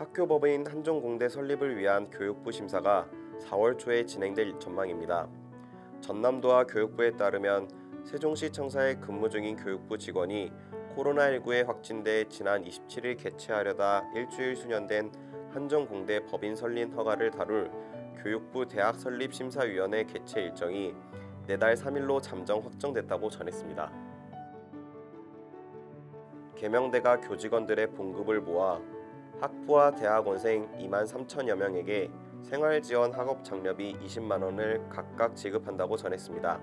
학교법인 한정공대 설립을 위한 교육부 심사가 4월 초에 진행될 전망입니다. 전남도와 교육부에 따르면 세종시 청사에 근무 중인 교육부 직원이 코로나19에 확진돼 지난 27일 개최하려다 일주일 수년된 한정공대 법인 설립 허가를 다룰 교육부 대학 설립심사위원회 개최 일정이 내달 3일로 잠정 확정됐다고 전했습니다. 계명대가 교직원들의 봉급을 모아 학부와 대학원생 2만 3천여 명에게 생활지원 학업 장려비 20만 원을 각각 지급한다고 전했습니다.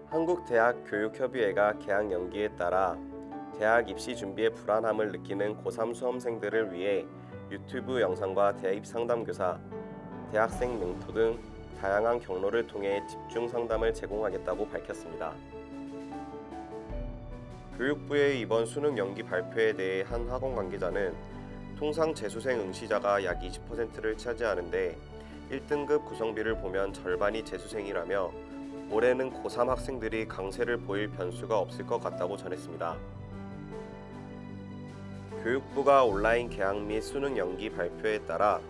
한국대학교육협의회가 개학 연기에 따라 대학 입시 준비에 불안함을 느끼는 고3 수험생들을 위해 유튜브 영상과 대입 상담교사, 대학생 멘토 등 다양한 경로를 통해 집중 상담을 제공하겠다고 밝혔습니다. 교육부의 이번 수능 연기 발표에 대해 한 학원 관계자는 통상 재수생 응시자가 약 20%를 차지하는데 1등급 구성비를 보면 절반이 재수생이라며 올해는 고3 학생들이 강세를 보일 변수가 없을 것 같다고 전했습니다. 교육부가 온라인 개학 및 수능 연기 발표에 따라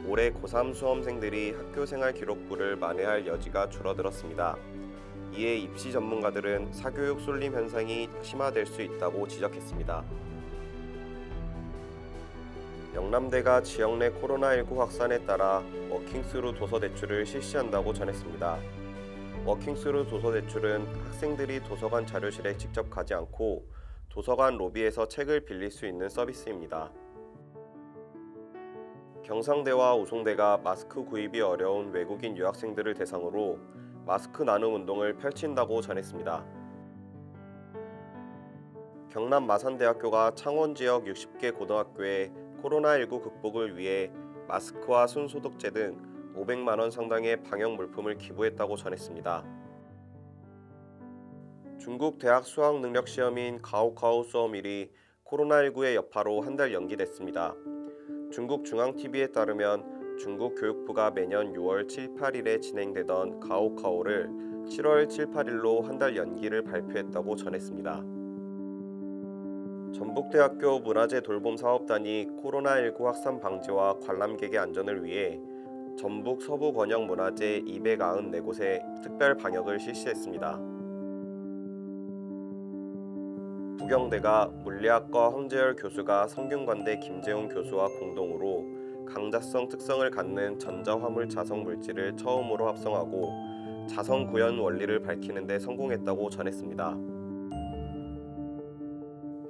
올해 고3 수험생들이 학교생활 기록부를 만회할 여지가 줄어들었습니다. 이에 입시 전문가들은 사교육 쏠림 현상이 심화될 수 있다고 지적했습니다. 영남대가 지역 내 코로나19 확산에 따라 워킹스루 도서 대출을 실시한다고 전했습니다. 워킹스루 도서 대출은 학생들이 도서관 자료실에 직접 가지 않고 도서관 로비에서 책을 빌릴 수 있는 서비스입니다. 경상대와 우송대가 마스크 구입이 어려운 외국인 유학생들을 대상으로 마스크 나눔 운동을 펼친다고 전했습니다. 경남 마산대학교가 창원 지역 60개 고등학교에 코로나19 극복을 위해 마스크와 손소독제 등 500만 원 상당의 방역 물품을 기부했다고 전했습니다. 중국 대학 수학 능력 시험인 가오카오 수험일이 코로나19의 여파로 한 달 연기됐습니다. 중국 중앙TV에 따르면 중국 교육부가 매년 6월 7, 8일에 진행되던 가오카오를 7월 7, 8일로 한 달 연기를 발표했다고 전했습니다. 전북대학교 문화재 돌봄 사업단이 코로나19 확산 방지와 관람객의 안전을 위해 전북 서부 권역 문화재 294곳에 특별 방역을 실시했습니다. 부경대가 물리학과 황재열 교수가 성균관대 김재훈 교수와 공동으로 강자성 특성을 갖는 전자화물 자성 물질을 처음으로 합성하고 자성 구현 원리를 밝히는 데 성공했다고 전했습니다.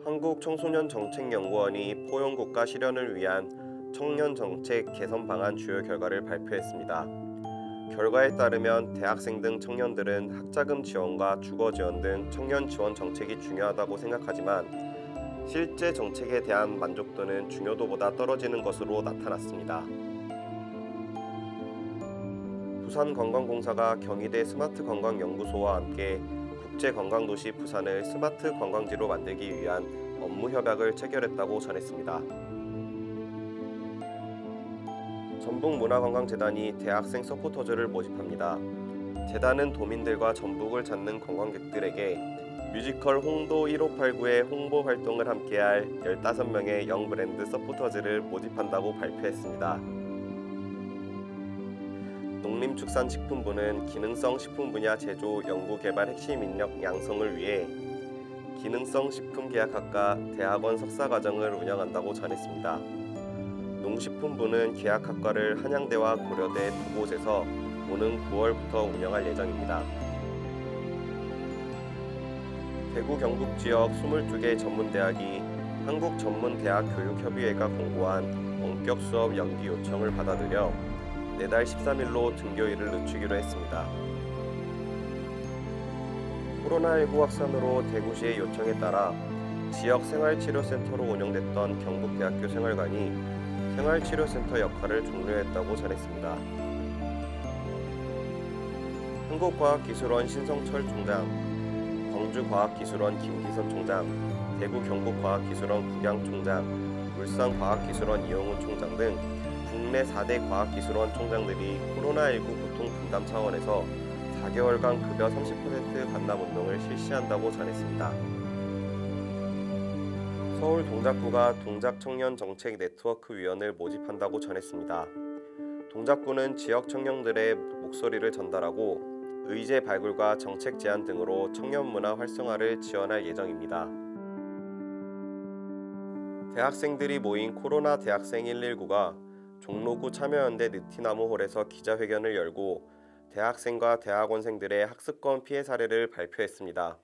한국청소년정책연구원이 포용국가 실현을 위한 청년정책 개선 방안 주요 결과를 발표했습니다. 결과에 따르면 대학생 등 청년들은 학자금 지원과 주거 지원 등 청년 지원 정책이 중요하다고 생각하지만 실제 정책에 대한 만족도는 중요도보다 떨어지는 것으로 나타났습니다. 부산관광공사가 경희대 스마트관광연구소와 함께 국제관광도시 부산을 스마트 관광지로 만들기 위한 업무 협약을 체결했다고 전했습니다. 전북문화관광재단이 대학생 서포터즈를 모집합니다. 재단은 도민들과 전북을 찾는 관광객들에게 뮤지컬 홍도 1589의 홍보 활동을 함께할 15명의 영 브랜드 서포터즈를 모집한다고 발표했습니다. 농림축산식품부는 기능성 식품 분야 제조, 연구, 개발 핵심 인력 양성을 위해 기능성 식품 계약학과 대학원 석사과정을 운영한다고 전했습니다. 농식품부는 계약학과를 한양대와 고려대 두 곳에서 오는 9월부터 운영할 예정입니다. 대구 경북 지역 22개 전문대학이 한국전문대학교육협의회가 공고한 원격 수업 연기 요청을 받아들여 내달 13일로 등교일을 늦추기로 했습니다. 코로나19 확산으로 대구시의 요청에 따라 지역 생활치료센터로 운영됐던 경북대학교 생활관이 생활치료센터 역할을 종료했다고 전했습니다. 한국과학기술원 신성철 총장, 광주과학기술원 김기선 총장, 대구 경북과학기술원 국양 총장, 울산과학기술원 이용훈 총장 등 국내 4대 과학기술원 총장들이 코로나19 고통 분담 차원에서 4개월간 급여 30% 반납 운동을 실시한다고 전했습니다. 서울 동작구가 동작청년 정책 네트워크 위원을 모집한다고 전했습니다. 동작구는 지역 청년들의 목소리를 전달하고 의제 발굴과 정책 제안 등으로 청년 문화 활성화를 지원할 예정입니다. 대학생들이 모인 코로나 대학생 119가 종로구 참여연대 느티나무홀에서 기자회견을 열고 대학생과 대학원생들의 학습권 피해 사례를 발표했습니다.